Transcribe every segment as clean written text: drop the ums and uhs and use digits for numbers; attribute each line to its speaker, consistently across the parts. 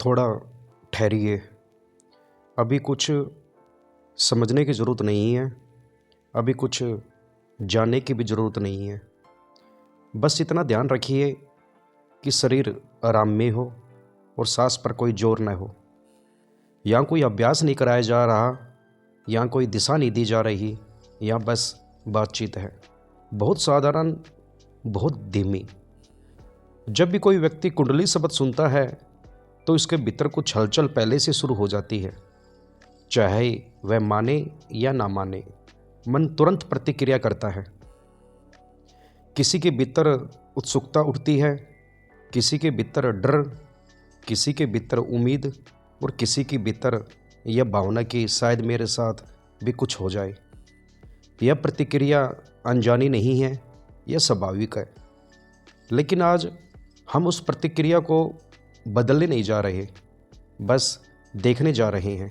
Speaker 1: थोड़ा ठहरिए। अभी कुछ समझने की ज़रूरत नहीं है। अभी कुछ जानने की भी ज़रूरत नहीं है। बस इतना ध्यान रखिए कि शरीर आराम में हो और सांस पर कोई जोर न हो। यहाँ कोई अभ्यास नहीं कराया जा रहा, यहाँ कोई दिशा नहीं दी जा रही, यहाँ बस बातचीत है। बहुत साधारण, बहुत धीमी। जब भी कोई व्यक्ति कुंडली शब्द सुनता है तो इसके भीतर कुछ हलचल पहले से शुरू हो जाती है। चाहे वह माने या ना माने, मन तुरंत प्रतिक्रिया करता है। किसी के भीतर उत्सुकता उठती है, किसी के भीतर डर, किसी के भीतर उम्मीद और किसी के भीतर यह भावना कि शायद मेरे साथ भी कुछ हो जाए। यह प्रतिक्रिया अनजानी नहीं है, यह स्वाभाविक है। लेकिन आज हम उस प्रतिक्रिया को बदलने नहीं जा रहे, बस देखने जा रहे हैं।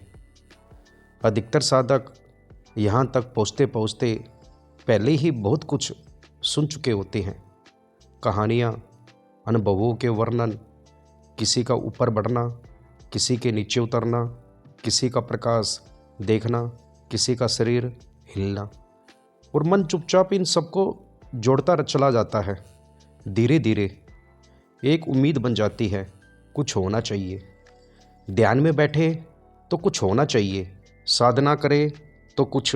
Speaker 1: अधिकतर साधक यहाँ तक पहुँचते पहुँचते पहले ही बहुत कुछ सुन चुके होते हैं। कहानियाँ, अनुभवों के वर्णन, किसी का ऊपर बढ़ना, किसी के नीचे उतरना, किसी का प्रकाश देखना, किसी का शरीर हिलना, और मन चुपचाप इन सबको जोड़ता चला जाता है। धीरे धीरे एक उम्मीद बन जाती है, कुछ होना चाहिए। ध्यान में बैठे तो कुछ होना चाहिए, साधना करे तो कुछ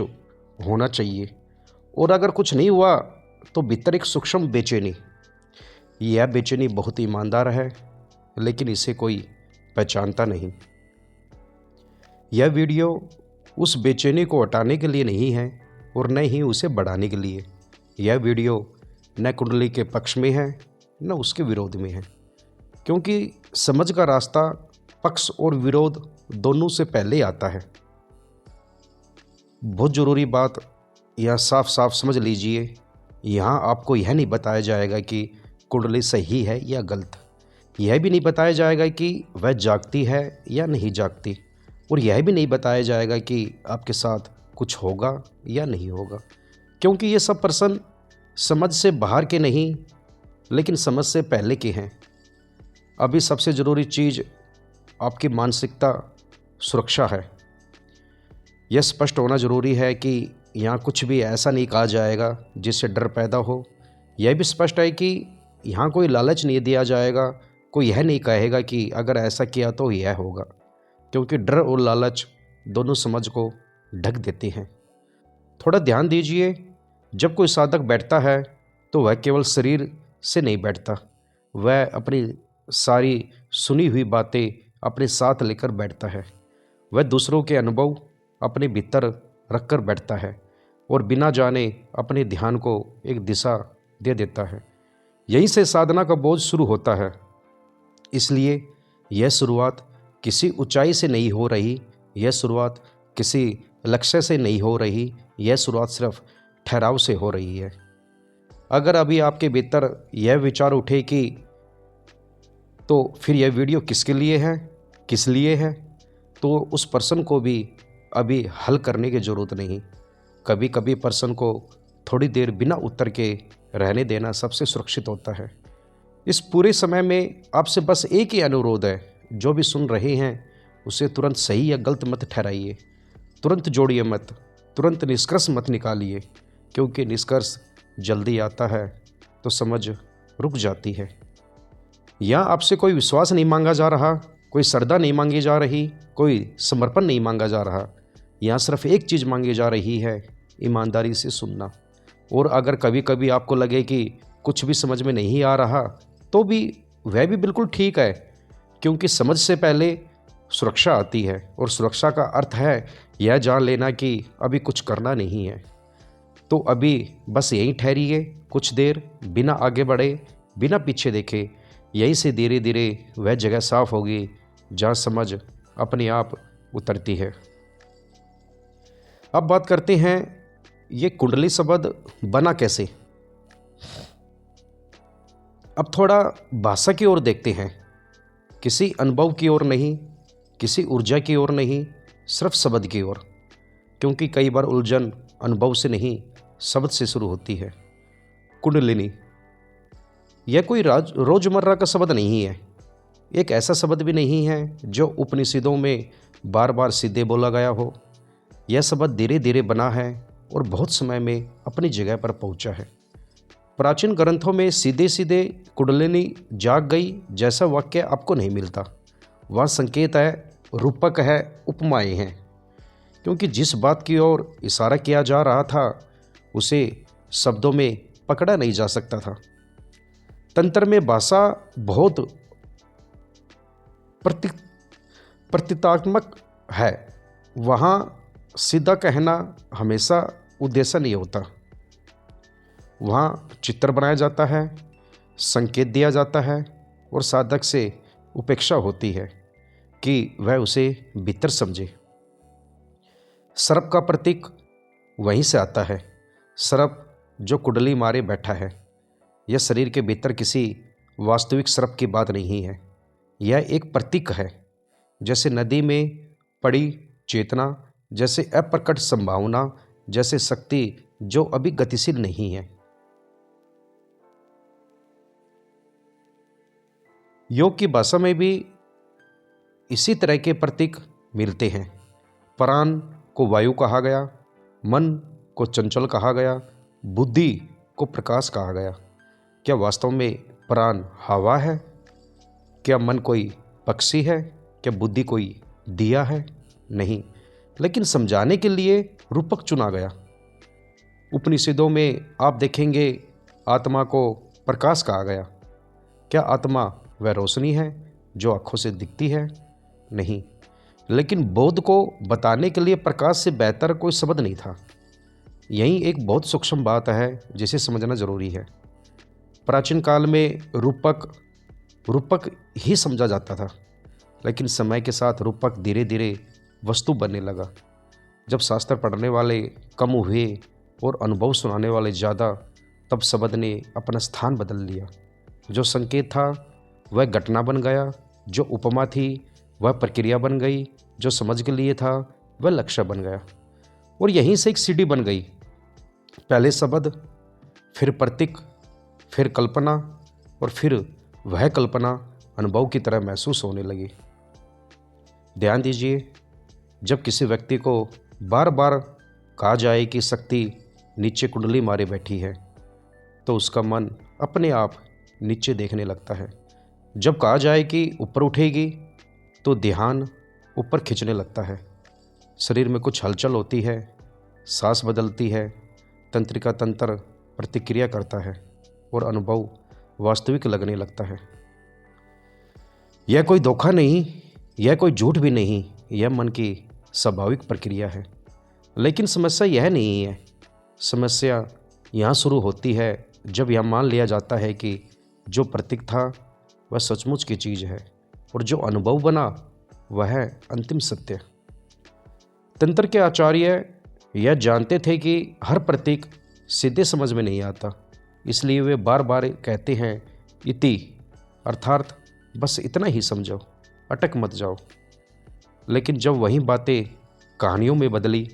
Speaker 1: होना चाहिए, और अगर कुछ नहीं हुआ तो भीतर एक सूक्ष्म बेचैनी। यह बेचैनी बहुत ईमानदार है, लेकिन इसे कोई पहचानता नहीं। यह वीडियो उस बेचैनी को हटाने के लिए नहीं है और न ही उसे बढ़ाने के लिए। यह वीडियो न कुंडली के पक्ष में है न उसके विरोध में है, क्योंकि समझ का रास्ता पक्ष और विरोध दोनों से पहले आता है। बहुत ज़रूरी बात यह साफ साफ समझ लीजिए, यहाँ आपको यह नहीं बताया जाएगा कि कुंडली सही है या गलत। यह भी नहीं बताया जाएगा कि वह जागती है या नहीं जागती, और यह भी नहीं बताया जाएगा कि आपके साथ कुछ होगा या नहीं होगा, क्योंकि ये सब प्रश्न समझ से बाहर के नहीं, लेकिन समझ से पहले के हैं। अभी सबसे ज़रूरी चीज़ आपकी मानसिकता, सुरक्षा है। यह स्पष्ट होना ज़रूरी है कि यहाँ कुछ भी ऐसा नहीं कहा जाएगा जिससे डर पैदा हो। यह भी स्पष्ट है कि यहाँ कोई लालच नहीं दिया जाएगा, कोई यह नहीं कहेगा कि अगर ऐसा किया तो यह होगा, क्योंकि डर और लालच दोनों समझ को ढक देते हैं। थोड़ा ध्यान दीजिए, जब कोई साधक बैठता है तो वह केवल शरीर से नहीं बैठता, वह अपनी सारी सुनी हुई बातें अपने साथ लेकर बैठता है। वह दूसरों के अनुभव अपने भीतर रखकर बैठता है और बिना जाने अपने ध्यान को एक दिशा दे देता है। यहीं से साधना का बोझ शुरू होता है। इसलिए यह शुरुआत किसी ऊंचाई से नहीं हो रही, यह शुरुआत किसी लक्ष्य से नहीं हो रही, यह शुरुआत सिर्फ ठहराव से हो रही है। अगर अभी आपके भीतर यह विचार उठे कि तो फिर यह वीडियो किसके लिए है, किस लिए है, तो उस प्रश्न को भी अभी हल करने की ज़रूरत नहीं। कभी कभी प्रश्न को थोड़ी देर बिना उत्तर के रहने देना सबसे सुरक्षित होता है। इस पूरे समय में आपसे बस एक ही अनुरोध है, जो भी सुन रहे हैं उसे तुरंत सही या गलत मत ठहराइए, तुरंत जोड़िए मत, तुरंत निष्कर्ष मत निकालिए, क्योंकि निष्कर्ष जल्दी आता है तो समझ रुक जाती है। यहाँ आपसे कोई विश्वास नहीं मांगा जा रहा, कोई श्रद्धा नहीं मांगी जा रही, कोई समर्पण नहीं मांगा जा रहा। यहाँ सिर्फ एक चीज़ मांगी जा रही है, ईमानदारी से सुनना। और अगर कभी कभी आपको लगे कि कुछ भी समझ में नहीं आ रहा, तो भी वह भी बिल्कुल ठीक है, क्योंकि समझ से पहले सुरक्षा आती है, और सुरक्षा का अर्थ है यह जान लेना कि अभी कुछ करना नहीं है। तो अभी बस यहीं ठहरिए कुछ देर, बिना आगे बढ़े, बिना पीछे देखे। यहीं से धीरे धीरे वह जगह साफ होगी जहाँ समझ अपने आप उतरती है। अब बात करते हैं ये कुंडली शब्द बना कैसे। अब थोड़ा भाषा की ओर देखते हैं, किसी अनुभव की ओर नहीं, किसी ऊर्जा की ओर नहीं, सिर्फ शब्द की ओर, क्योंकि कई बार उलझन अनुभव से नहीं, शब्द से शुरू होती है। कुंडलिनी यह कोई रोजमर्रा का शब्द नहीं है, एक ऐसा शब्द भी नहीं है जो उपनिषदों में बार बार सीधे बोला गया हो। यह शब्द धीरे धीरे बना है और बहुत समय में अपनी जगह पर पहुंचा है। प्राचीन ग्रंथों में सीधे सीधे कुंडलिनी जाग गई जैसा वाक्य आपको नहीं मिलता। वह संकेत है, रूपक है, उपमाएं हैं, क्योंकि जिस बात की ओर इशारा किया जा रहा था उसे शब्दों में पकड़ा नहीं जा सकता था। तंत्र में भाषा बहुत प्रतीकात्मक है। वहाँ सीधा कहना हमेशा उद्देश्य नहीं होता। वहाँ चित्र बनाया जाता है, संकेत दिया जाता है और साधक से उपेक्षा होती है कि वह उसे भीतर समझे। सर्प का प्रतीक वहीं से आता है। सर्प जो कुंडली मारे बैठा है, यह शरीर के भीतर किसी वास्तविक सर्प की बात नहीं है। यह एक प्रतीक है, जैसे नदी में पड़ी चेतना, जैसे अप्रकट संभावना, जैसे शक्ति जो अभी गतिशील नहीं है। योग की भाषा में भी इसी तरह के प्रतीक मिलते हैं। प्राण को वायु कहा गया, मन को चंचल कहा गया, बुद्धि को प्रकाश कहा गया। क्या वास्तव में प्राण हवा है? क्या मन कोई पक्षी है? क्या बुद्धि कोई दिया है? नहीं, लेकिन समझाने के लिए रूपक चुना गया। उपनिषदों में आप देखेंगे आत्मा को प्रकाश कहा गया। क्या आत्मा वह रोशनी है जो आंखों से दिखती है? नहीं, लेकिन बोध को बताने के लिए प्रकाश से बेहतर कोई शब्द नहीं था। यही एक बहुत सूक्ष्म बात है जिसे समझना जरूरी है। प्राचीन काल में रूपक ही समझा जाता था, लेकिन समय के साथ रूपक धीरे धीरे वस्तु बनने लगा। जब शास्त्र पढ़ने वाले कम हुए और अनुभव सुनाने वाले ज़्यादा, तब शब्द ने अपना स्थान बदल लिया। जो संकेत था वह घटना बन गया, जो उपमा थी वह प्रक्रिया बन गई, जो समझ के लिए था वह लक्ष्य बन गया। और यहीं से एक सीढ़ी बन गई। पहले शब्द, फिर प्रतीक, फिर कल्पना, और फिर वह कल्पना अनुभव की तरह महसूस होने लगी। ध्यान दीजिए, जब किसी व्यक्ति को बार बार कहा जाए कि शक्ति नीचे कुंडली मारे बैठी है, तो उसका मन अपने आप नीचे देखने लगता है। जब कहा जाए कि ऊपर उठेगी, तो ध्यान ऊपर खींचने लगता है। शरीर में कुछ हलचल होती है, सांस बदलती है, तंत्रिका तंत्र प्रतिक्रिया करता है और अनुभव वास्तविक लगने लगता है। यह कोई धोखा नहीं, यह कोई झूठ भी नहीं, यह मन की स्वाभाविक प्रक्रिया है। लेकिन समस्या यह नहीं है। समस्या यहाँ शुरू होती है जब यह मान लिया जाता है कि जो प्रतीक था वह सचमुच की चीज़ है और जो अनुभव बना वह है अंतिम सत्य। तंत्र के आचार्य यह जानते थे कि हर प्रतीक सीधे समझ में नहीं आता, इसलिए वे बार बार कहते हैं इति, अर्थात बस इतना ही समझो, अटक मत जाओ। लेकिन जब वही बातें कहानियों में बदली,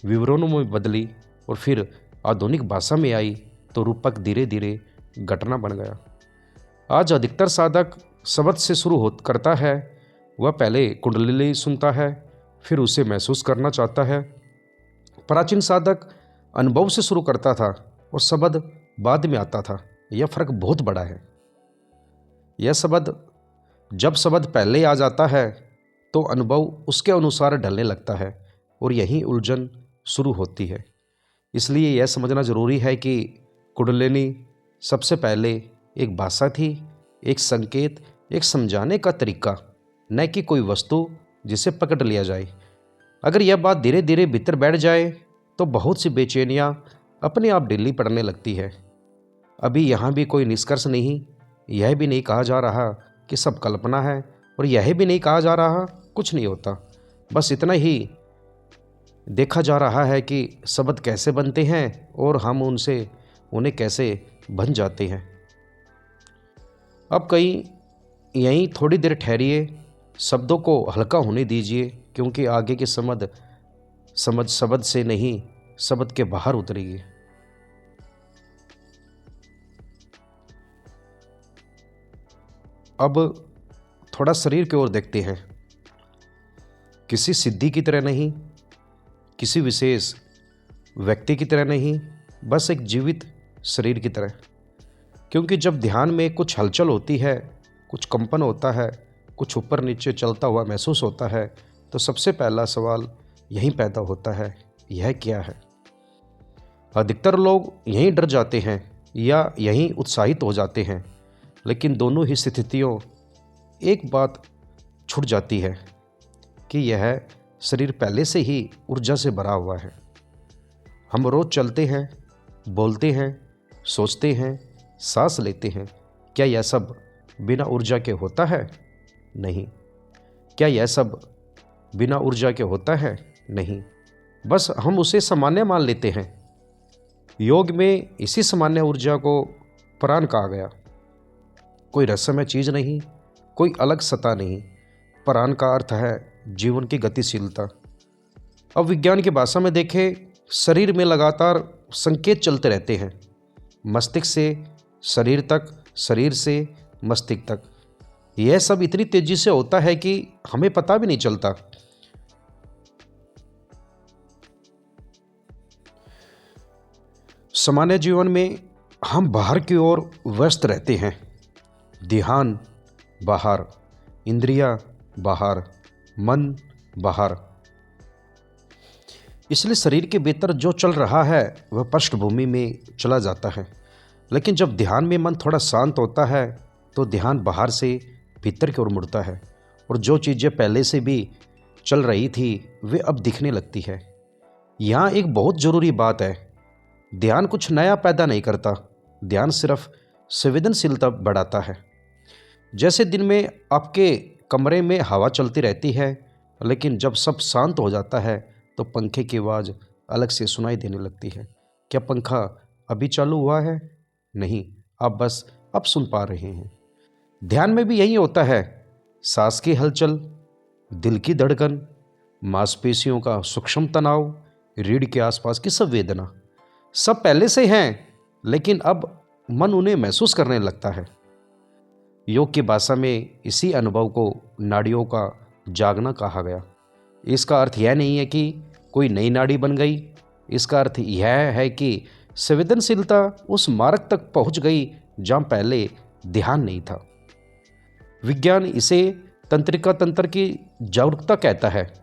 Speaker 1: विवरणों में बदली और फिर आधुनिक भाषा में आई, तो रूपक धीरे धीरे घटना बन गया। आज अधिकतर साधक शब्द से शुरू करता है। वह पहले कुंडली सुनता है, फिर उसे महसूस करना चाहता है। प्राचीन साधक अनुभव से शुरू करता था और शब्द बाद में आता था। यह फर्क बहुत बड़ा है। जब शब्द पहले आ जाता है तो अनुभव उसके अनुसार ढलने लगता है और यही उलझन शुरू होती है। इसलिए यह समझना जरूरी है कि कुंडलिनी सबसे पहले एक भाषा थी, एक संकेत, एक समझाने का तरीका, न कि कोई वस्तु जिसे पकड़ लिया जाए। अगर यह बात धीरे धीरे भीतर बैठ जाए तो बहुत सी बेचैनियाँ अपने आप ढीली पड़ने लगती है। अभी यहाँ भी कोई निष्कर्ष नहीं। यह भी नहीं कहा जा रहा कि सब कल्पना है और यह भी नहीं कहा जा रहा कुछ नहीं होता। बस इतना ही देखा जा रहा है कि शब्द कैसे बनते हैं और हम उन्हें कैसे बन जाते हैं। अब कहीं यहीं थोड़ी देर ठहरिए, शब्दों को हल्का होने दीजिए, क्योंकि आगे की समझ शब्द से नहीं, शब्द के बाहर उतरेगी। अब थोड़ा शरीर की ओर देखते हैं। किसी सिद्धि की तरह नहीं, किसी विशेष व्यक्ति की तरह नहीं, बस एक जीवित शरीर की तरह। क्योंकि जब ध्यान में कुछ हलचल होती है, कुछ कंपन होता है, कुछ ऊपर नीचे चलता हुआ महसूस होता है, तो सबसे पहला सवाल यहीं पैदा होता है, यह क्या है। अधिकतर लोग यहीं डर जाते हैं या यहीं उत्साहित हो जाते हैं, लेकिन दोनों ही स्थितियों एक बात छूट जाती है कि यह शरीर पहले से ही ऊर्जा से भरा हुआ है। हम रोज चलते हैं, बोलते हैं, सोचते हैं, सांस लेते हैं। क्या यह सब बिना ऊर्जा के होता है? नहीं। क्या यह सब बिना ऊर्जा के होता है? नहीं। बस हम उसे सामान्य मान लेते हैं। योग में इसी सामान्य ऊर्जा को प्राण कहा गया। कोई रहस्यमय चीज नहीं, कोई अलग सत्ता नहीं। प्राण का अर्थ है जीवन की गतिशीलता। अब विज्ञान की भाषा में देखें, शरीर में लगातार संकेत चलते रहते हैं, मस्तिष्क से शरीर तक, शरीर से मस्तिष्क तक। यह सब इतनी तेजी से होता है कि हमें पता भी नहीं चलता। सामान्य जीवन में हम बाहर की ओर व्यस्त रहते हैं। ध्यान बाहर, इंद्रियां बाहर, मन बाहर। इसलिए शरीर के भीतर जो चल रहा है वह पृष्ठभूमि में चला जाता है। लेकिन जब ध्यान में मन थोड़ा शांत होता है तो ध्यान बाहर से भीतर की ओर मुड़ता है, और जो चीज़ें पहले से भी चल रही थी वे अब दिखने लगती है। यहाँ एक बहुत ज़रूरी बात है, ध्यान कुछ नया पैदा नहीं करता, ध्यान सिर्फ संवेदनशीलता बढ़ाता है। जैसे दिन में आपके कमरे में हवा चलती रहती है, लेकिन जब सब शांत हो जाता है तो पंखे की आवाज़ अलग से सुनाई देने लगती है। क्या पंखा अभी चालू हुआ है? नहीं, आप बस अब सुन पा रहे हैं। ध्यान में भी यही होता है। सांस की हलचल, दिल की धड़कन, मांसपेशियों का सूक्ष्म तनाव, रीढ़ के आसपास की संवेदना, सब पहले से हैं, लेकिन अब मन उन्हें महसूस करने लगता है। योग की भाषा में इसी अनुभव को नाड़ियों का जागना कहा गया। इसका अर्थ यह नहीं है कि कोई नई नाड़ी बन गई, इसका अर्थ यह है कि संवेदनशीलता उस मार्ग तक पहुंच गई जहां पहले ध्यान नहीं था। विज्ञान इसे तंत्रिका तंत्र की जागरूकता कहता है,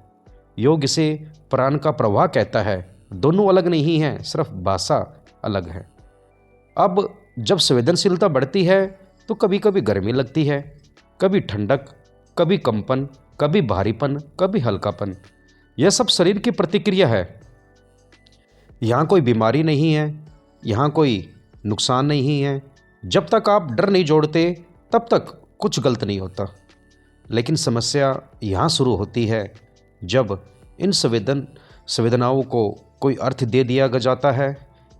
Speaker 1: योग इसे प्राण का प्रवाह कहता है। दोनों अलग नहीं हैं, सिर्फ भाषा अलग है। अब जब संवेदनशीलता बढ़ती है तो कभी कभी गर्मी लगती है, कभी ठंडक, कभी कंपन, कभी भारीपन, कभी हल्कापन। यह सब शरीर की प्रतिक्रिया है। यहाँ कोई बीमारी नहीं है, यहाँ कोई नुकसान नहीं है। जब तक आप डर नहीं जोड़ते तब तक कुछ गलत नहीं होता। लेकिन समस्या यहाँ शुरू होती है जब इन संवेदनाओं को कोई अर्थ दे दिया जाता है,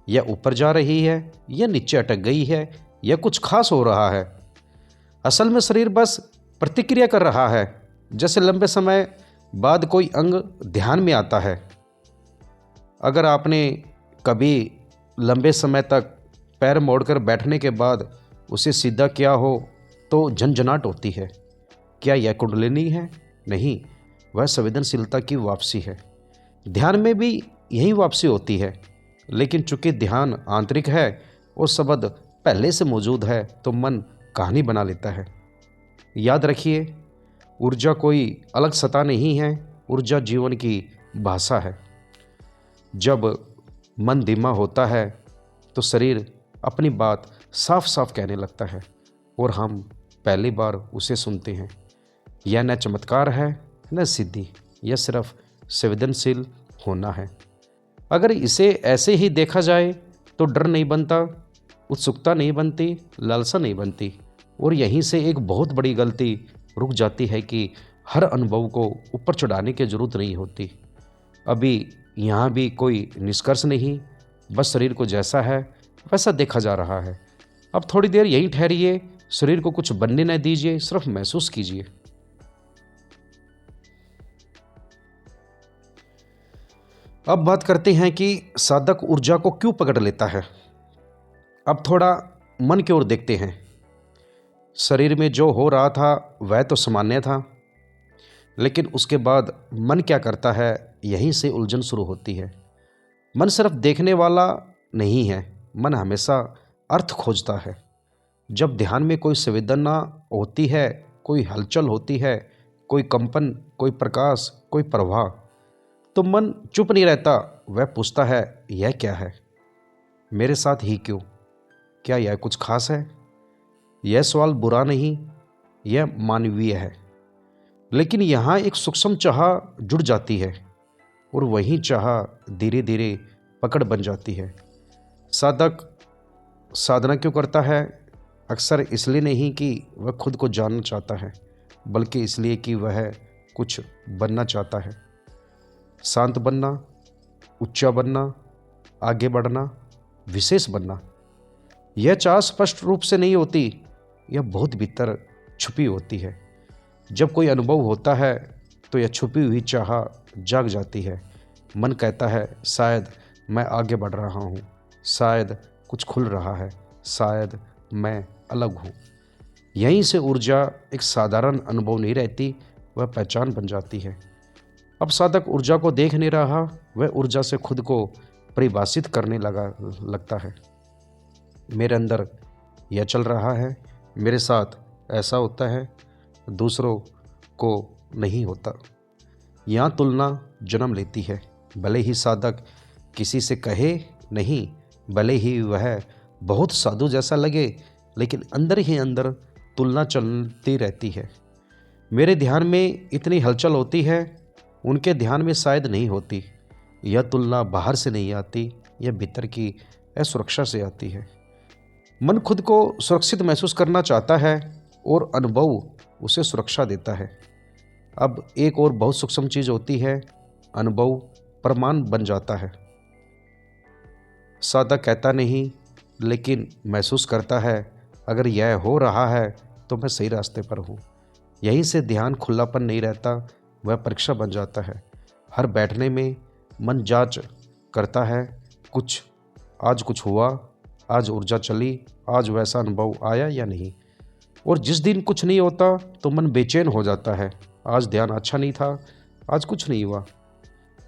Speaker 1: या ऊपर जा रही है, या नीचे अटक गई है, या कुछ खास हो रहा है। असल में शरीर बस प्रतिक्रिया कर रहा है, जैसे लंबे समय बाद कोई अंग ध्यान में आता है। अगर आपने कभी लंबे समय तक पैर मोड़कर बैठने के बाद उसे सीधा किया हो तो झंझनाहट होती है। क्या यह कुंडलिनी है? नहीं, वह संवेदनशीलता की वापसी है। ध्यान में भी यही वापसी होती है, लेकिन चूंकि ध्यान आंतरिक है और शब्द पहले से मौजूद है तो मन कहानी बना लेता है। याद रखिए, ऊर्जा कोई अलग सत्ता नहीं है, ऊर्जा जीवन की भाषा है। जब मन धीमा होता है तो शरीर अपनी बात साफ साफ कहने लगता है, और हम पहली बार उसे सुनते हैं। यह न चमत्कार है, न सिद्धि, यह सिर्फ संवेदनशील होना है। अगर इसे ऐसे ही देखा जाए तो डर नहीं बनता, उत्सुकता नहीं बनती, लालसा नहीं बनती, और यहीं से एक बहुत बड़ी गलती रुक जाती है कि हर अनुभव को ऊपर चढ़ाने की जरूरत नहीं होती। अभी यहाँ भी कोई निष्कर्ष नहीं, बस शरीर को जैसा है वैसा देखा जा रहा है। अब थोड़ी देर यहीं ठहरिए, शरीर को कुछ बनने न दीजिए, सिर्फ महसूस कीजिए। अब बात करते हैं कि साधक ऊर्जा को क्यों पकड़ लेता है। अब थोड़ा मन की ओर देखते हैं। शरीर में जो हो रहा था वह तो सामान्य था, लेकिन उसके बाद मन क्या करता है, यहीं से उलझन शुरू होती है। मन सिर्फ देखने वाला नहीं है, मन हमेशा अर्थ खोजता है। जब ध्यान में कोई संवेदना होती है, कोई हलचल होती है, कोई कंपन, कोई प्रकाश, कोई प्रवाह, तो मन चुप नहीं रहता। वह पूछता है, यह क्या है, मेरे साथ ही क्यों, क्या यह कुछ खास है। यह सवाल बुरा नहीं, यह मानवीय है। लेकिन यहाँ एक सूक्ष्म चाह जुड़ जाती है, और वही चाह धीरे धीरे पकड़ बन जाती है। साधक साधना क्यों करता है? अक्सर इसलिए नहीं कि वह खुद को जानना चाहता है, बल्कि इसलिए कि वह कुछ बनना चाहता है। शांत बनना, ऊंचा बनना, आगे बढ़ना, विशेष बनना। यह चाह स्पष्ट रूप से नहीं होती, यह बहुत भीतर छुपी होती है। जब कोई अनुभव होता है तो यह छुपी हुई चाह जाग जाती है। मन कहता है, शायद मैं आगे बढ़ रहा हूँ, शायद कुछ खुल रहा है, शायद मैं अलग हूँ। यहीं से ऊर्जा एक साधारण अनुभव नहीं रहती, वह पहचान बन जाती है। अब साधक ऊर्जा को देख नहीं रहा, वह ऊर्जा से खुद को परिभाषित करने लगता है। मेरे अंदर यह चल रहा है, मेरे साथ ऐसा होता है, दूसरों को नहीं होता। यहाँ तुलना जन्म लेती है। भले ही साधक किसी से कहे नहीं, भले ही वह बहुत साधु जैसा लगे, लेकिन अंदर ही अंदर तुलना चलती रहती है। मेरे ध्यान में इतनी हलचल होती है, उनके ध्यान में शायद नहीं होती। यह तुलना बाहर से नहीं आती, यह भीतर की असुरक्षा से आती है। मन खुद को सुरक्षित महसूस करना चाहता है और अनुभव उसे सुरक्षा देता है। अब एक और बहुत सूक्ष्म चीज़ होती है, अनुभव प्रमाण बन जाता है। साधक कहता नहीं, लेकिन महसूस करता है, अगर यह हो रहा है तो मैं सही रास्ते पर हूँ। यहीं से ध्यान खुलापन नहीं रहता, वह परीक्षा बन जाता है। हर बैठने में मन जांच करता है, आज कुछ हुआ, आज ऊर्जा चली, आज वैसा अनुभव आया या नहीं। और जिस दिन कुछ नहीं होता तो मन बेचैन हो जाता है, आज ध्यान अच्छा नहीं था, आज कुछ नहीं हुआ।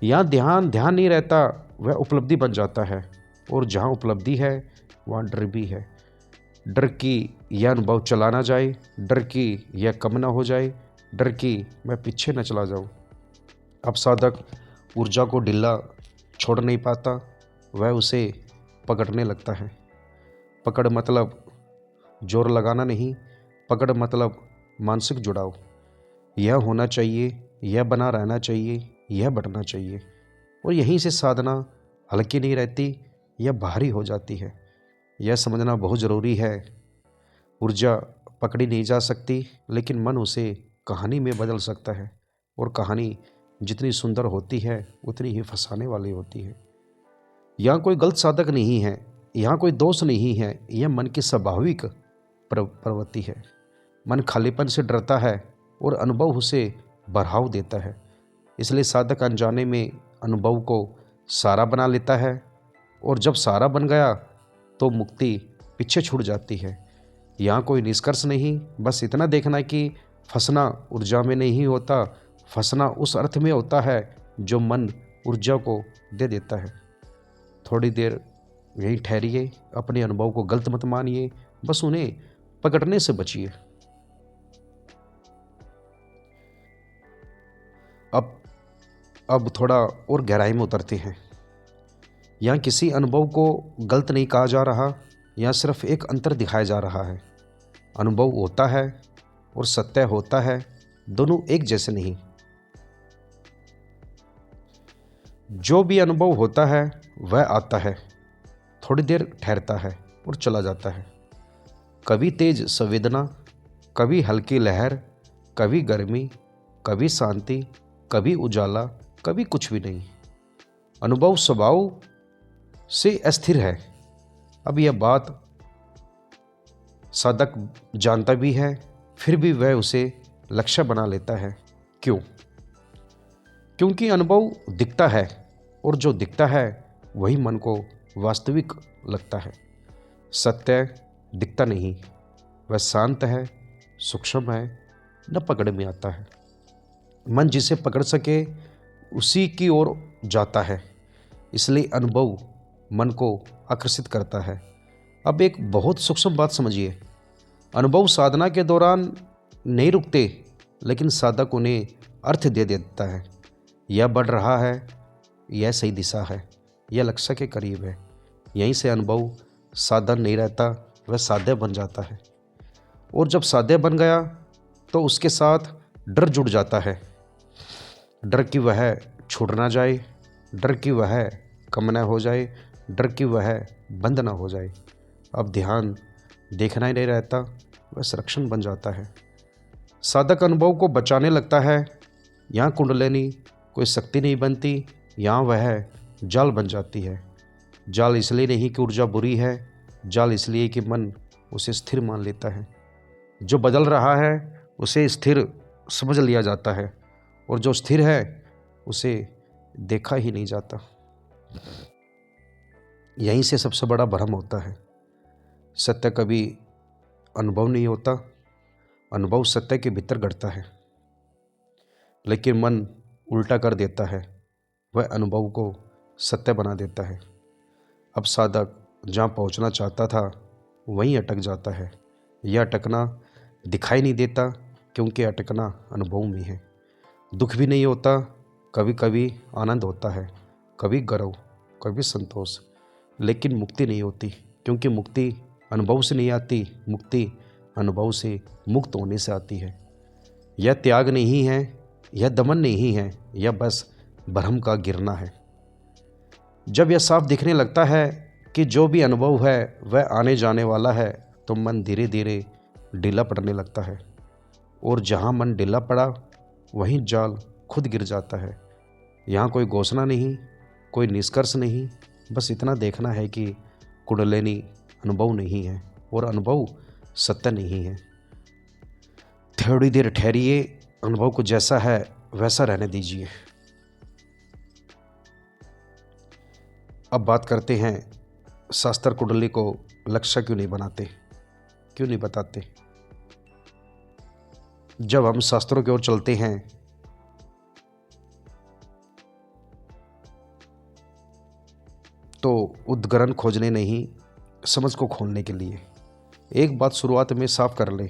Speaker 1: यहाँ ध्यान नहीं रहता, वह उपलब्धि बन जाता है। और जहाँ उपलब्धि है वहाँ डर भी है। डर कि यह अनुभव चला ना जाए, डर कि यह कम ना हो जाए, डर कि मैं पीछे न चला जाऊँ। अब साधक ऊर्जा को ढीला छोड़ नहीं पाता, वह उसे पकड़ने लगता है। पकड़ मतलब जोर लगाना नहीं, पकड़ मतलब मानसिक जुड़ाव। यह होना चाहिए, यह बना रहना चाहिए, यह बढ़ना चाहिए। और यहीं से साधना हल्की नहीं रहती, यह भारी हो जाती है। यह समझना बहुत ज़रूरी है, ऊर्जा पकड़ी नहीं जा सकती, लेकिन मन उसे कहानी में बदल सकता है। और कहानी जितनी सुंदर होती है उतनी ही फंसाने वाली होती है। यहाँ कोई गलत साधक नहीं है, यहाँ कोई दोष नहीं है, यह मन की स्वाभाविक प्रवृत्ति है। मन खालीपन से डरता है और अनुभव उसे बढ़ाव देता है। इसलिए साधक अनजाने में अनुभव को सारा बना लेता है, और जब सारा बन गया तो मुक्ति पीछे छूट जाती है। यहाँ कोई निष्कर्ष नहीं, बस इतना देखना कि फंसना ऊर्जा में नहीं होता, फंसना उस अर्थ में होता है जो मन ऊर्जा को दे देता है। थोड़ी देर यहीं ठहरिए, अपने अनुभव को गलत मत मानिए, बस उन्हें पकड़ने से बचिए। अब थोड़ा और गहराई में उतरते हैं। यहाँ किसी अनुभव को गलत नहीं कहा जा रहा, यहाँ सिर्फ एक अंतर दिखाया जा रहा है। अनुभव होता है और सत्य होता है, दोनों एक जैसे नहीं। जो भी अनुभव होता है वह आता है, थोड़ी देर ठहरता है और चला जाता है। कभी तेज संवेदना, कभी हल्की लहर, कभी गर्मी, कभी शांति, कभी उजाला, कभी कुछ भी नहीं। अनुभव स्वभाव से अस्थिर है। अब यह बात साधक जानता भी है, फिर भी वह उसे लक्ष्य बना लेता है। क्यों? क्योंकि अनुभव दिखता है, और जो दिखता है वही मन को वास्तविक लगता है। सत्य दिखता नहीं, वह शांत है, सूक्ष्म है न पकड़ में आता है। मन जिसे पकड़ सके उसी की ओर जाता है, इसलिए अनुभव मन को आकर्षित करता है। अब एक बहुत सूक्ष्म बात समझिए, अनुभव साधना के दौरान नहीं रुकते, लेकिन साधक उन्हें अर्थ दे देता है। यह बढ़ रहा है, यह सही दिशा है, यह लक्ष्य के करीब है। यहीं से अनुभव साधन नहीं रहता, वह साध्य बन जाता है। और जब साध्य बन गया तो उसके साथ डर जुड़ जाता है। डर कि वह छूट ना जाए, डर कि वह कम न हो जाए, डर कि वह बंद ना हो जाए। अब ध्यान देखना ही नहीं रहता, वह संरक्षण बन जाता है। साधक अनुभव को बचाने लगता है। यहाँ कुंडलिनी कोई शक्ति नहीं बनती, यहाँ वह जाल बन जाती है। जाल इसलिए नहीं कि ऊर्जा बुरी है, जाल इसलिए कि मन उसे स्थिर मान लेता है। जो बदल रहा है उसे स्थिर समझ लिया जाता है, और जो स्थिर है उसे देखा ही नहीं जाता। यहीं से सबसे बड़ा भ्रम होता है। सत्य कभी अनुभव नहीं होता, अनुभव सत्य के भीतर घटता है, लेकिन मन उल्टा कर देता है, वह अनुभव को सत्य बना देता है। अब साधक जहाँ पहुँचना चाहता था वहीं अटक जाता है। यह अटकना दिखाई नहीं देता, क्योंकि अटकना अनुभव में है। दुख भी नहीं होता, कभी कभी आनंद होता है, कभी गर्व, कभी संतोष, लेकिन मुक्ति नहीं होती, क्योंकि मुक्ति अनुभव से नहीं आती, मुक्ति अनुभव से मुक्त होने से आती है। यह त्याग नहीं है, यह दमन नहीं है, यह बस भ्रम का गिरना है। जब यह साफ दिखने लगता है कि जो भी अनुभव है वह आने जाने वाला है, तो मन धीरे धीरे ढीला पड़ने लगता है। और जहाँ मन ढीला पड़ा वहीं जाल खुद गिर जाता है। यहाँ कोई घोषणा नहीं, कोई निष्कर्ष नहीं, बस इतना देखना है कि कुंडलिनी अनुभव नहीं है और अनुभव सत्य नहीं है। थोड़ी देर ठहरिए, अनुभव को जैसा है वैसा रहने दीजिए। अब बात करते हैं, शास्त्र कुंडली को लक्ष्य क्यों नहीं बनाते, क्यों नहीं बताते। जब हम शास्त्रों की ओर चलते हैं तो उद्गरण खोजने नहीं, समझ को खोलने के लिए। एक बात शुरुआत में साफ कर ले,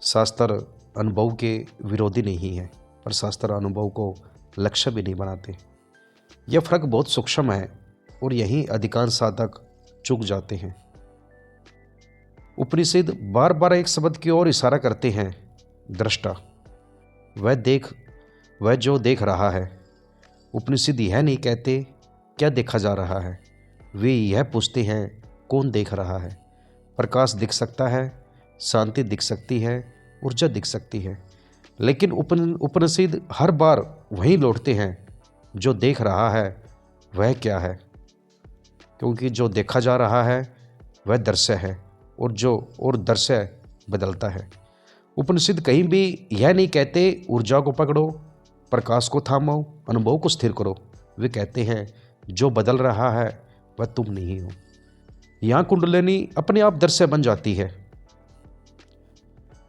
Speaker 1: शास्त्र अनुभव के विरोधी नहीं है, पर शास्त्र अनुभव को लक्ष्य भी नहीं बनाते। यह फर्क बहुत सूक्ष्म है और यहीं अधिकांश साधक चूक जाते हैं। उपनिषद बार बार एक शब्द की ओर इशारा करते हैं, दृष्टा। वह जो देख रहा है। उपनिषद यह नहीं कहते क्या देखा जा रहा है, वे यह पूछते हैं कौन देख रहा है। प्रकाश दिख सकता है, शांति दिख सकती है, ऊर्जा दिख सकती है, लेकिन उपनिषद हर बार वहीं लौटते हैं, जो देख रहा है वह क्या है। क्योंकि जो देखा जा रहा है वह दृश्य है, और दृश्य बदलता है। उपनिषद कहीं भी यह नहीं कहते ऊर्जा को पकड़ो, प्रकाश को थामो, अनुभव को स्थिर करो। वे कहते हैं जो बदल रहा है वह तुम नहीं हो। यहाँ कुंडलिनी अपने आप दृश्य बन जाती है।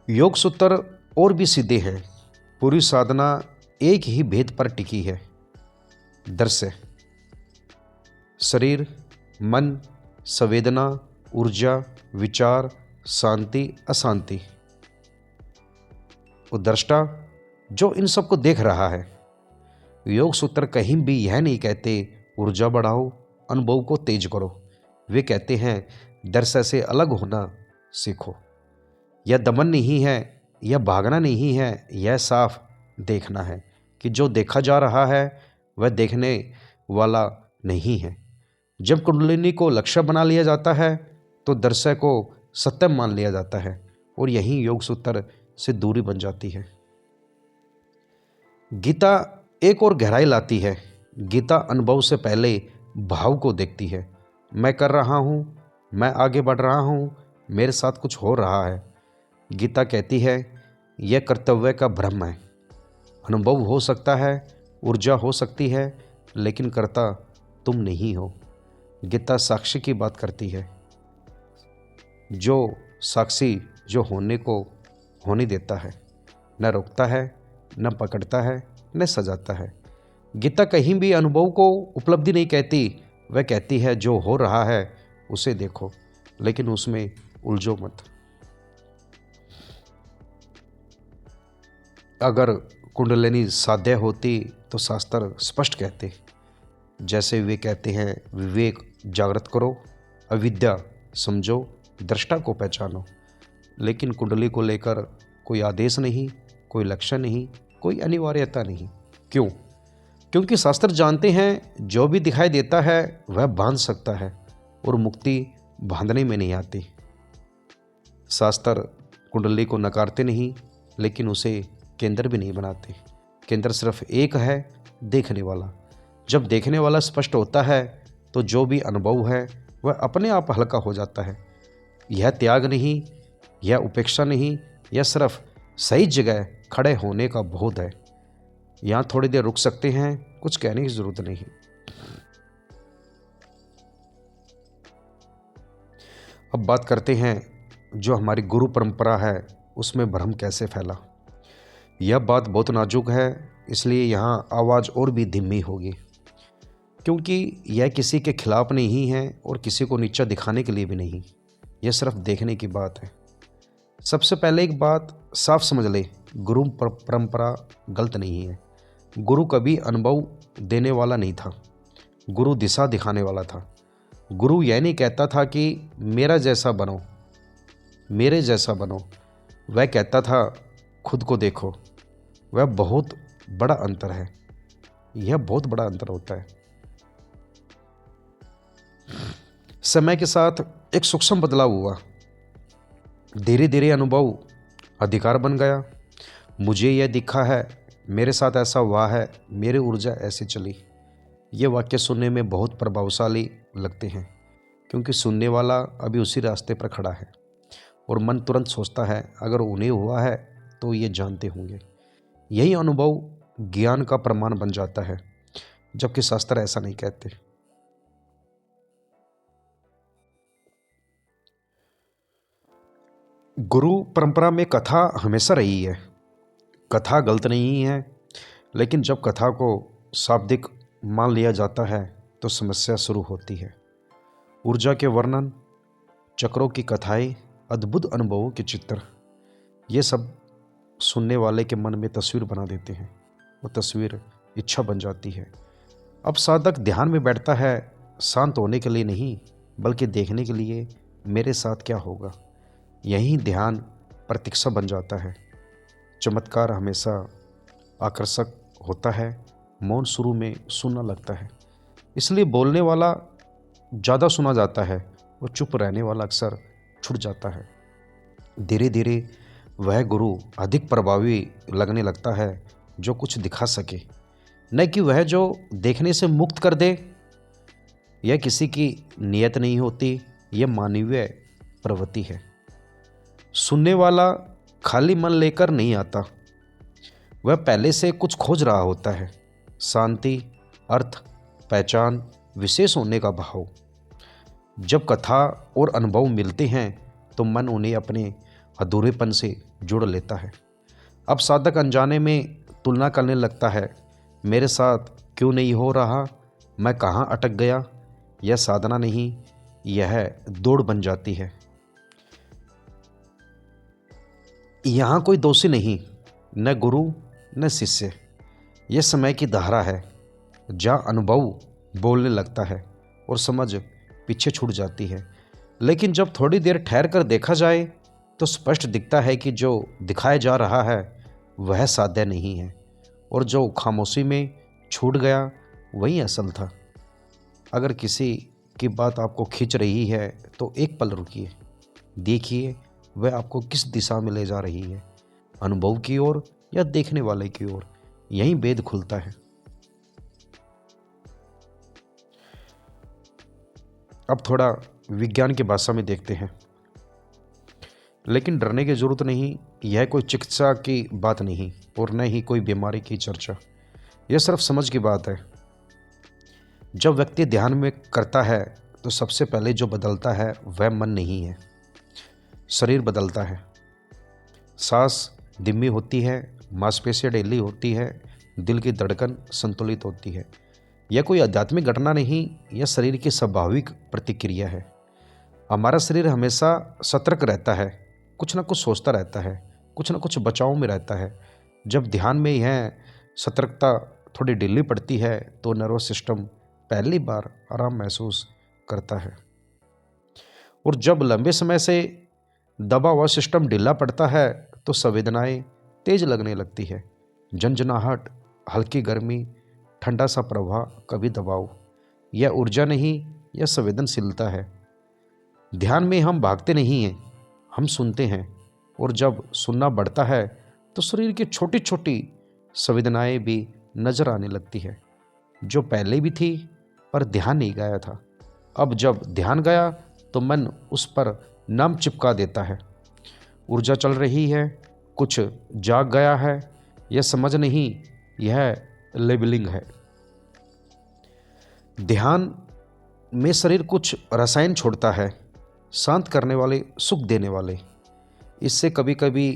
Speaker 1: योग सूत्र और भी सीधे हैं, पूरी साधना एक ही भेद पर टिकी है, दृश्य। शरीर, मन, संवेदना, ऊर्जा, विचार, शांति, अशांति। वो दृष्टा जो इन सबको देख रहा है। योग सूत्र कहीं भी यह नहीं कहते ऊर्जा बढ़ाओ, अनुभव को तेज करो। वे कहते हैं दृश्य से अलग होना सीखो। यह दमन नहीं है, यह भागना नहीं है, यह साफ देखना है कि जो देखा जा रहा है वह देखने वाला नहीं है। जब कुंडलिनी को लक्ष्य बना लिया जाता है तो दृश्य को सत्य मान लिया जाता है, और यही योग सूत्र से दूरी बन जाती है। गीता एक और गहराई लाती है। गीता अनुभव से पहले भाव को देखती है। मैं कर रहा हूँ, मैं आगे बढ़ रहा हूँ, मेरे साथ कुछ हो रहा है। गीता कहती है यह कर्तव्य का भ्रम है। अनुभव हो सकता है, ऊर्जा हो सकती है, लेकिन कर्ता तुम नहीं हो। गीता साक्षी की बात करती है, जो साक्षी जो होने को होने देता है, न रोकता है, न पकड़ता है, न सजाता है। गीता कहीं भी अनुभव को उपलब्धि नहीं कहती, वह कहती है जो हो रहा है उसे देखो, लेकिन उसमें उलझो मत। अगर कुंडलिनी साध्य होती तो शास्त्र स्पष्ट कहते, जैसे वे कहते हैं विवेक जागृत करो, अविद्या समझो, दृष्टा को पहचानो। लेकिन कुंडली को लेकर कोई आदेश नहीं, कोई लक्ष्य नहीं, कोई अनिवार्यता नहीं। क्यों? क्योंकि शास्त्र जानते हैं जो भी दिखाई देता है वह बांध सकता है, और मुक्ति बांधने में नहीं आती। शास्त्र कुंडली को नकारते नहीं, लेकिन उसे केंद्र भी नहीं बनाते। केंद्र सिर्फ एक है, देखने वाला। जब देखने वाला स्पष्ट होता है तो जो भी अनुभव है वह अपने आप हल्का हो जाता है। यह त्याग नहीं, यह उपेक्षा नहीं, यह सिर्फ सही जगह खड़े होने का बोध है। यहाँ थोड़ी देर रुक सकते हैं, कुछ कहने की जरूरत नहीं। अब बात करते हैं जो हमारी गुरु परंपरा है उसमें भ्रम कैसे फैला। यह बात बहुत नाजुक है, इसलिए यहाँ आवाज़ और भी धीमी होगी, क्योंकि यह किसी के खिलाफ नहीं है और किसी को नीचा दिखाने के लिए भी नहीं। यह सिर्फ देखने की बात है। सबसे पहले एक बात साफ समझ ले, गुरु परंपरा गलत नहीं है। गुरु कभी अनुभव देने वाला नहीं था, गुरु दिशा दिखाने वाला था। गुरु यह नहीं कहता था कि मेरा जैसा बनो, मेरे जैसा बनो। वह कहता था खुद को देखो। वह बहुत बड़ा अंतर है, यह बहुत बड़ा अंतर होता है। समय के साथ एक सूक्ष्म बदलाव हुआ। धीरे धीरे अनुभव अधिकार बन गया। मुझे यह दिखा है, मेरे साथ ऐसा हुआ है, मेरी ऊर्जा ऐसी चली। ये वाक्य सुनने में बहुत प्रभावशाली लगते हैं, क्योंकि सुनने वाला अभी उसी रास्ते पर खड़ा है, और मन तुरंत सोचता है अगर उन्हें हुआ है तो ये जानते होंगे। यही अनुभव ज्ञान का प्रमाण बन जाता है, जबकि शास्त्र ऐसा नहीं कहते। गुरु परंपरा में कथा हमेशा रही है। कथा गलत नहीं है, लेकिन जब कथा को शाब्दिक मान लिया जाता है तो समस्या शुरू होती है। ऊर्जा के वर्णन, चक्रों की कथाएं, अद्भुत अनुभवों के चित्र, ये सब सुनने वाले के मन में तस्वीर बना देते हैं। वो तस्वीर इच्छा बन जाती है। अब साधक ध्यान में बैठता है, शांत होने के लिए नहीं, बल्कि देखने के लिए मेरे साथ क्या होगा। यही ध्यान प्रतीक्षा बन जाता है। चमत्कार हमेशा आकर्षक होता है। मौन शुरू में सुनना लगता है, इसलिए बोलने वाला ज़्यादा सुना जाता है, और चुप रहने वाला अक्सर छूट जाता है। धीरे धीरे वह गुरु अधिक प्रभावी लगने लगता है जो कुछ दिखा सके, न कि वह जो देखने से मुक्त कर दे। यह किसी की नियत नहीं होती, यह मानवीय प्रवृत्ति है। सुनने वाला खाली मन लेकर नहीं आता, वह पहले से कुछ खोज रहा होता है। शांति, अर्थ, पहचान, विशेष होने का भाव। जब कथा और अनुभव मिलते हैं तो मन उन्हें अपने अधूरेपन से जुड़ लेता है। अब साधक अनजाने में तुलना करने लगता है, मेरे साथ क्यों नहीं हो रहा, मैं कहाँ अटक गया। यह साधना नहीं, यह दौड़ बन जाती है। यहाँ कोई दोषी नहीं, न गुरु न शिष्य। यह समय की धारा है, जहाँ अनुभव बोलने लगता है और समझ पीछे छूट जाती है। लेकिन जब थोड़ी देर ठहर कर देखा जाए तो स्पष्ट दिखता है कि जो दिखाया जा रहा है वह साध्य नहीं है, और जो खामोशी में छूट गया वही असल था। अगर किसी की बात आपको खींच रही है तो एक पल रुकिए, देखिए वह आपको किस दिशा में ले जा रही है, अनुभव की ओर या देखने वाले की ओर। यही भेद खुलता है। अब थोड़ा विज्ञान की भाषा में देखते हैं, लेकिन डरने की जरूरत नहीं। यह कोई चिकित्सा की बात नहीं और न ही कोई बीमारी की चर्चा। यह सिर्फ समझ की बात है। जब व्यक्ति ध्यान में करता है तो सबसे पहले जो बदलता है वह मन नहीं है, शरीर बदलता है। सांस धीमी होती है, मांसपेशियाँ ढीली होती है, दिल की धड़कन संतुलित होती है। यह कोई आध्यात्मिक घटना नहीं, यह शरीर की स्वाभाविक प्रतिक्रिया है। हमारा शरीर हमेशा सतर्क रहता है, कुछ ना कुछ सोचता रहता है, कुछ ना कुछ बचाव में रहता है। जब ध्यान में यह सतर्कता थोड़ी ढीली पड़ती है तो नर्वस सिस्टम पहली बार आराम महसूस करता है। और जब लंबे समय से दबा हुआ सिस्टम ढीला पड़ता है तो संवेदनाएं तेज लगने लगती है। झंझनाहट, हल्की गर्मी, ठंडा सा प्रवाह, कभी दबाव। यह ऊर्जा नहीं, यह संवेदनशीलता है। ध्यान में हम भागते नहीं हैं, हम सुनते हैं। और जब सुनना बढ़ता है तो शरीर की छोटी छोटी संवेदनाएं भी नजर आने लगती है, जो पहले भी थी पर ध्यान नहीं गया था। अब जब ध्यान गया तो मन उस पर नाम चिपका देता है। ऊर्जा चल रही है, कुछ जाग गया है। यह समझ नहीं, यह लेबलिंग है। ध्यान में शरीर कुछ रसायन छोड़ता है, शांत करने वाले, सुख देने वाले। इससे कभी कभी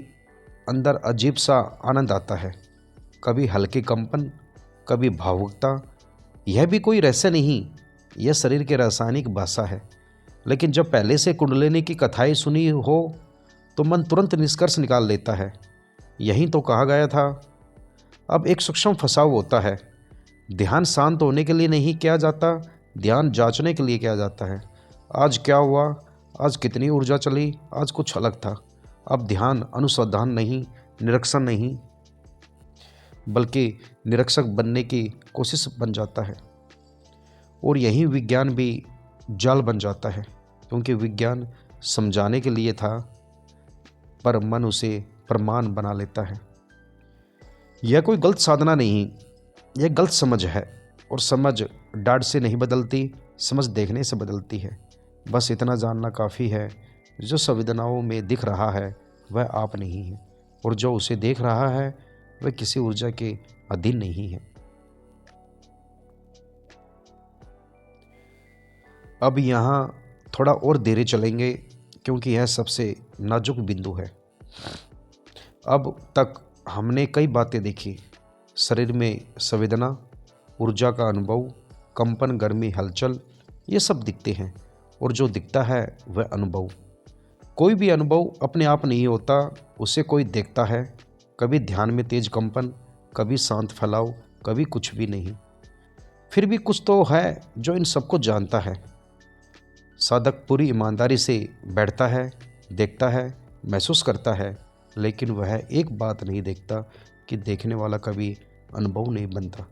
Speaker 1: अंदर अजीब सा आनंद आता है, कभी हल्की कंपन, कभी भावुकता। यह भी कोई रहस्य नहीं, यह शरीर की रासायनिक भाषा है। लेकिन जब पहले से कुंडलिनी की कथाएं सुनी हो तो मन तुरंत निष्कर्ष निकाल लेता है, यही तो कहा गया था। अब एक सूक्ष्म फंसाव होता है। ध्यान शांत होने के लिए नहीं किया जाता, ध्यान जांचने के लिए किया जाता है। आज क्या हुआ, आज कितनी ऊर्जा चली, आज कुछ अलग था। अब ध्यान अनुसंधान नहीं, निरीक्षण नहीं, बल्कि निरीक्षक बनने की कोशिश बन जाता है। और यही विज्ञान भी जाल बन जाता है, क्योंकि विज्ञान समझाने के लिए था पर मन उसे प्रमाण बना लेता है। यह कोई गलत साधना नहीं, यह गलत समझ है। और समझ डांट से नहीं बदलती, समझ देखने से बदलती है। बस इतना जानना काफ़ी है, जो संवेदनाओं में दिख रहा है वह आप नहीं है, और जो उसे देख रहा है वह किसी ऊर्जा के अधीन नहीं है। अब यहाँ थोड़ा और धीरे चलेंगे, क्योंकि यह सबसे नाजुक बिंदु है। अब तक हमने कई बातें देखी, शरीर में संवेदना, ऊर्जा का अनुभव, कंपन, गर्मी, हलचल, ये सब दिखते हैं। और जो दिखता है वह अनुभव। कोई भी अनुभव अपने आप नहीं होता, उसे कोई देखता है। कभी ध्यान में तेज कंपन, कभी शांत फैलाव, कभी कुछ भी नहीं। फिर भी कुछ तो है जो इन सबको जानता है। साधक पूरी ईमानदारी से बैठता है, देखता है, महसूस करता है, लेकिन वह एक बात नहीं देखता कि देखने वाला कभी अनुभव नहीं बनता।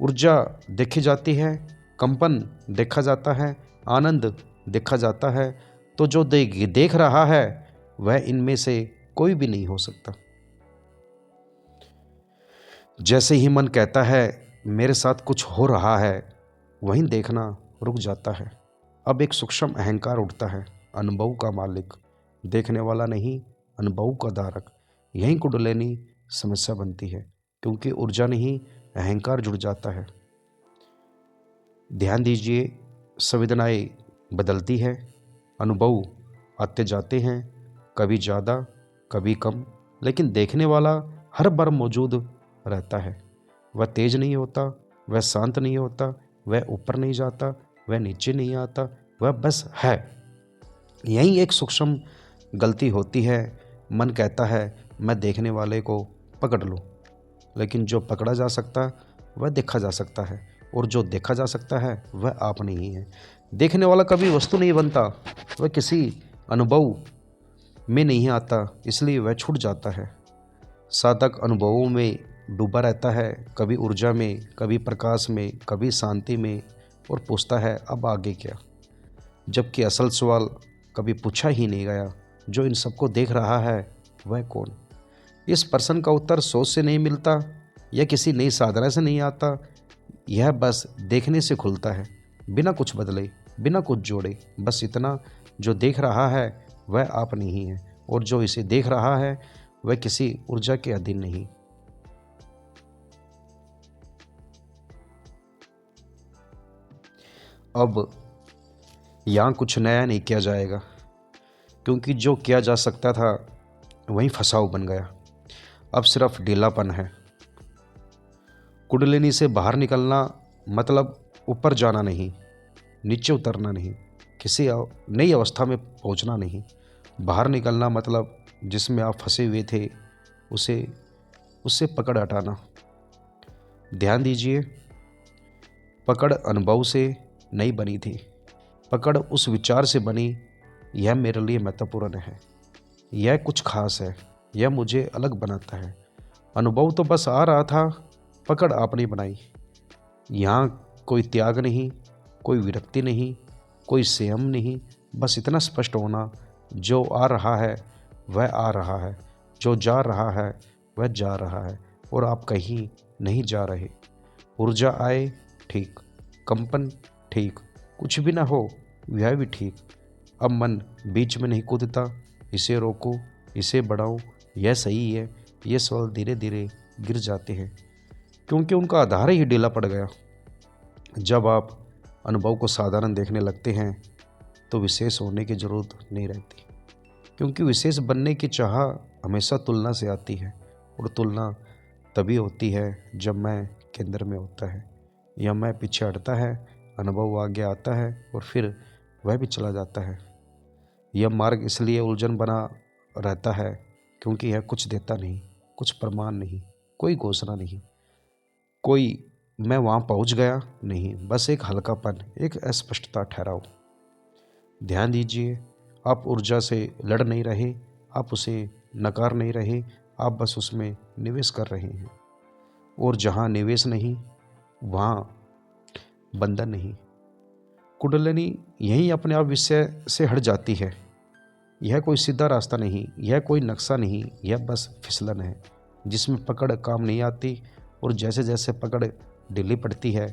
Speaker 1: ऊर्जा देखी जाती है, कंपन देखा जाता है, आनंद देखा जाता है, तो जो देख रहा है वह इनमें से कोई भी नहीं हो सकता। जैसे ही मन कहता है मेरे साथ कुछ हो रहा है, वहीं देखना रुक जाता है। अब एक सूक्ष्म अहंकार उठता है, अनुभव का मालिक, देखने वाला नहीं, अनुभव का धारक। यही कुंडलिनी समस्या बनती है, क्योंकि ऊर्जा नहीं, अहंकार जुड़ जाता है। ध्यान दीजिए, संवेदनाएं बदलती है, अनुभव आते जाते हैं, कभी ज़्यादा, कभी कम, लेकिन देखने वाला हर बार मौजूद रहता है। वह तेज नहीं होता, वह शांत नहीं होता, वह ऊपर नहीं जाता, वह नीचे नहीं आता, वह बस है। यही एक सूक्ष्म गलती होती है। मन कहता है मैं देखने वाले को पकड़ लूँ, लेकिन जो पकड़ा जा सकता वह देखा जा सकता है, और जो देखा जा सकता है वह आप नहीं है। देखने वाला कभी वस्तु नहीं बनता, वह किसी अनुभव में नहीं आता, इसलिए वह छूट जाता है। साधक अनुभवों में डूबा रहता है, कभी ऊर्जा में, कभी प्रकाश में, कभी शांति में, और पूछता है अब आगे क्या, जबकि असल सवाल कभी पूछा ही नहीं गया, जो इन सबको देख रहा है वह कौन। इस प्रश्न का उत्तर सोच से नहीं मिलता, यह किसी नई साधना से नहीं आता, यह बस देखने से खुलता है, बिना कुछ बदले, बिना कुछ जोड़े। बस इतना, जो देख रहा है वह आप नहीं है, और जो इसे देख रहा है वह किसी ऊर्जा के अधीन नहीं। अब यहाँ कुछ नया नहीं किया जाएगा, क्योंकि जो किया जा सकता था वहीं फंसाव बन गया। अब सिर्फ ढीलापन है। कुंडलिनी से बाहर निकलना मतलब ऊपर जाना नहीं, नीचे उतरना नहीं, किसी नई अवस्था में पहुंचना नहीं। बाहर निकलना मतलब जिसमें आप फंसे हुए थे उसे उससे पकड़ हटाना। ध्यान दीजिए, पकड़ अनुभव से नहीं बनी थी, पकड़ उस विचार से बनी, यह मेरे लिए महत्वपूर्ण है, यह कुछ खास है, यह मुझे अलग बनाता है। अनुभव तो बस आ रहा था, पकड़ आपने बनाई। यहाँ कोई त्याग नहीं, कोई विरक्ति नहीं, कोई संयम नहीं, बस इतना स्पष्ट होना, जो आ रहा है वह आ रहा है, जो जा रहा है वह जा रहा है, और आप कहीं नहीं जा रहे। ऊर्जा आए ठीक, कंपन ठीक, कुछ भी ना हो वह भी ठीक। अब मन बीच में नहीं कूदता, इसे रोको, इसे बढ़ाओ, यह सही है, ये सवाल धीरे धीरे गिर जाते हैं, क्योंकि उनका आधार ही ढीला पड़ गया। जब आप अनुभव को साधारण देखने लगते हैं तो विशेष होने की ज़रूरत नहीं रहती, क्योंकि विशेष बनने की चाह हमेशा तुलना से आती है, और तुलना तभी होती है जब मैं केंद्र में होता है या मैं पीछे हटता है, अनुभव आगे आता है और फिर वह भी चला जाता है। यह मार्ग इसलिए उलझन बना रहता है क्योंकि यह कुछ देता नहीं, कुछ प्रमाण नहीं, कोई घोषणा नहीं, कोई मैं वहाँ पहुँच गया नहीं, बस एक हल्कापन, एक अस्पष्टता ठहराव। ध्यान दीजिए, आप ऊर्जा से लड़ नहीं रहे, आप उसे नकार नहीं रहे, आप बस उसमें निवेश कर रहे हैं। और जहाँ निवेश नहीं वहाँ बंधन नहीं। कुंडलिनी यहीं अपने आप विषय से हट जाती है। यह कोई सीधा रास्ता नहीं, यह कोई नक्शा नहीं, यह बस फिसलन है जिसमें पकड़ काम नहीं आती, और जैसे जैसे पकड़ ढीली पड़ती है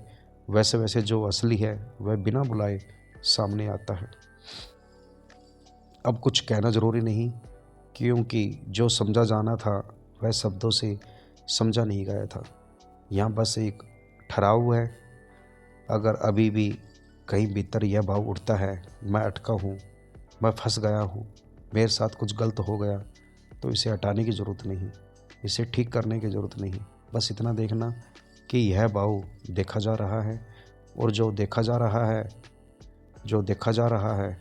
Speaker 1: वैसे वैसे जो असली है वह बिना बुलाए सामने आता है। अब कुछ कहना ज़रूरी नहीं, क्योंकि जो समझा जाना था वह शब्दों से समझा नहीं गया था। यहाँ बस एक ठहराव है। अगर अभी भी कहीं भीतर यह भाव उठता है, मैं अटका हूँ, मैं फंस गया हूँ, मेरे साथ कुछ गलत हो गया, तो इसे हटाने की ज़रूरत नहीं, इसे ठीक करने की ज़रूरत नहीं। बस इतना देखना कि यह भाव देखा जा रहा है, और जो देखा जा रहा है, जो देखा जा रहा है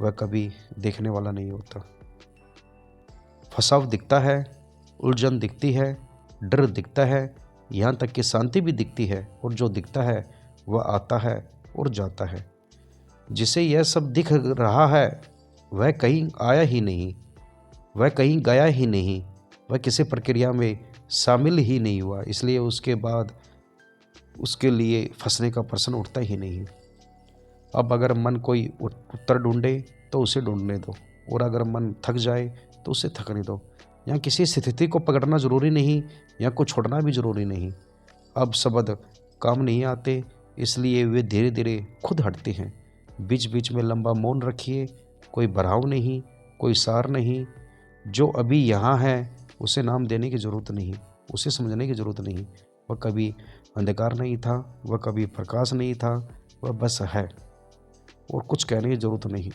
Speaker 1: वह कभी देखने वाला नहीं होता। फंसाव दिखता है, उलझन दिखती है, डर दिखता है, यहाँ तक कि शांति भी दिखती है, और जो दिखता है वह आता है और जाता है। जिसे यह सब दिख रहा है वह कहीं आया ही नहीं, वह कहीं गया ही नहीं, वह किसी प्रक्रिया में शामिल ही नहीं हुआ, इसलिए उसके बाद उसके लिए फंसने का प्रश्न उठता ही नहीं। अब अगर मन कोई उत्तर ढूंढे तो उसे ढूंढने दो, और अगर मन थक जाए तो उसे थकने दो। यहाँ किसी स्थिति को पकड़ना ज़रूरी नहीं, या को छोड़ना भी ज़रूरी नहीं। अब शब्द काम नहीं आते, इसलिए वे धीरे धीरे खुद हटते हैं। बीच बीच में लंबा मौन रखिए, कोई भराव नहीं, कोई सार नहीं। जो अभी यहाँ है उसे नाम देने की ज़रूरत नहीं, उसे समझने की ज़रूरत नहीं। वह कभी अंधकार नहीं था, वह कभी प्रकाश नहीं था, वह बस है, और कुछ कहने की ज़रूरत नहीं।